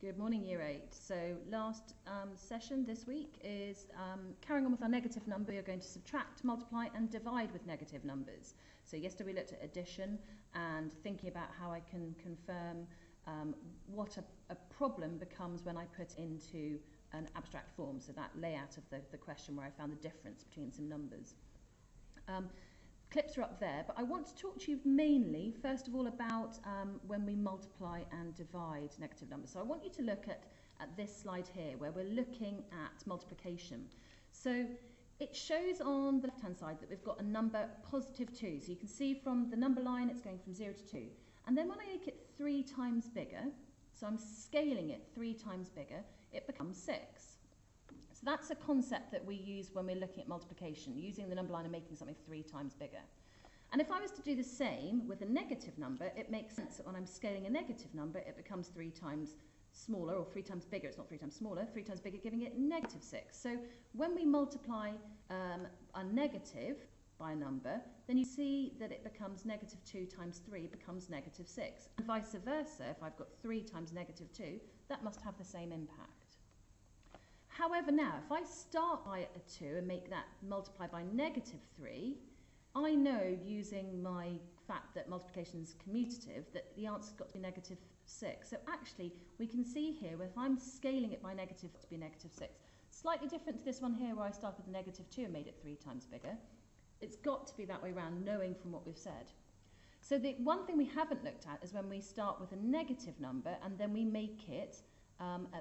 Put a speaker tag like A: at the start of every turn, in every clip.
A: Good morning, Year 8. So last session this week is carrying on with our negative number. We are going to subtract, multiply and divide with negative numbers. So yesterday we looked at addition and thinking about how I can confirm what a problem becomes when I put into an abstract form. So that layout of the question where I found the difference between some numbers. Clips are up there, but I want to talk to you mainly, first of all, about when we multiply and divide negative numbers. So I want you to look at this slide here, where we're looking at multiplication. So it shows on the left-hand side that we've got a number positive 2. So you can see from the number line, it's going from 0 to 2. And then when I make it 3 times bigger, so I'm scaling it 3 times bigger, it becomes 6. So that's a concept that we use when we're looking at multiplication, using the number line and making something 3 times bigger. And if I was to do the same with a negative number, it makes sense that when I'm scaling a negative number, it becomes 3 times smaller, or 3 times bigger. It's not 3 times smaller, 3 times bigger, giving it negative 6. So when we multiply a negative by a number, then you see that it becomes negative 2 times 3 becomes negative 6. And vice versa, if I've got 3 times negative 2, that must have the same impact. However, now, if I start by a 2 and make that multiply by negative 3, I know, using my fact that multiplication is commutative, that the answer's got to be negative 6. So actually, we can see here, if I'm scaling it by negative to be negative 6, slightly different to this one here where I started with a negative 2 and made it 3 times bigger. It's got to be that way around, knowing from what we've said. So the one thing we haven't looked at is when we start with a negative number and then we make it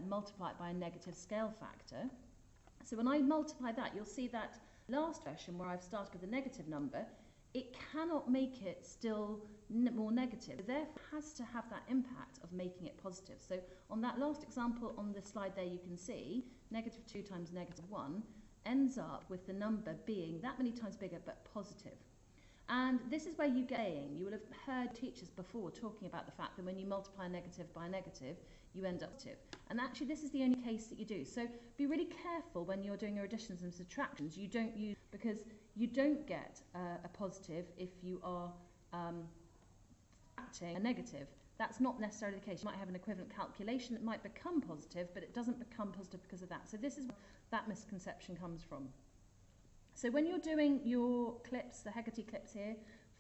A: multiply it by a negative scale factor. So when I multiply that, you'll see that last version where I've started with a negative number, it cannot make it still more negative. Therefore, it has to have that impact of making it positive. So on that last example on the slide there, you can see negative 2 times negative 1 ends up with the number being that many times bigger but positive. And this is where you get saying. You will have heard teachers before talking about the fact that when you multiply a negative by a negative, you end up positive. And actually, this is the only case that you do. So be really careful when you're doing your additions and subtractions. You don't use, because you don't get a positive if you are subtracting a negative. That's not necessarily the case. You might have an equivalent calculation that might become positive, but it doesn't become positive because of that. So this is where that misconception comes from. So when you're doing your clips, the Heggerty clips here,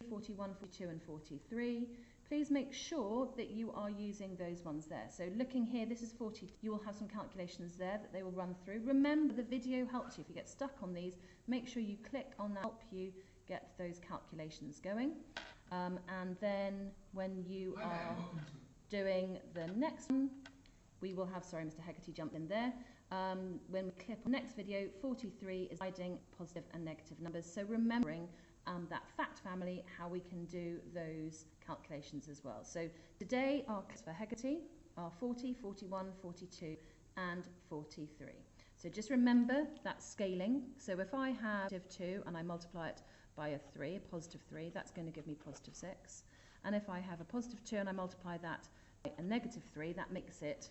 A: 41, 42 and 43, please make sure that you are using those ones there. So looking here, this is 40. You will have some calculations there that they will run through. Remember, the video helps you. If you get stuck on these, make sure you click on that, help you get those calculations going. And then when you are doing the next one, we will have, sorry, Mr. Heggerty jumped in there. When we clip on the next video, 43 is dividing positive and negative numbers. So remembering that fact family, how we can do those calculations as well. So today our clips for Heggerty are 40, 41, 42 and 43. So just remember that scaling. So if I have positive 2 and I multiply it by a 3, a positive 3, that's going to give me positive 6. And if I have a positive 2 and I multiply that by a negative 3, that makes it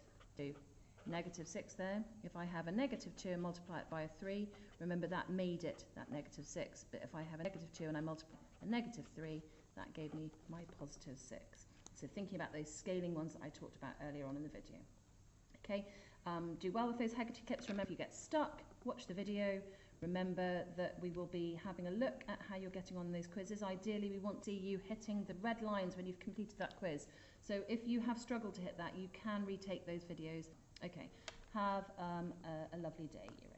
A: negative 6 there. If I have a negative 2 and multiply it by a 3, remember that made it that negative 6. But if I have a negative 2 and I multiply a negative 3, that gave me my positive 6. So thinking about those scaling ones that I talked about earlier on in the video. Okay, do well with those Heggerty clips. Remember, if you get stuck, watch the video. Remember that we will be having a look at how you're getting on those quizzes. Ideally, we want to see you hitting the red lines when you've completed that quiz. So if you have struggled to hit that, you can retake those videos. Okay, have a lovely day, Year 8.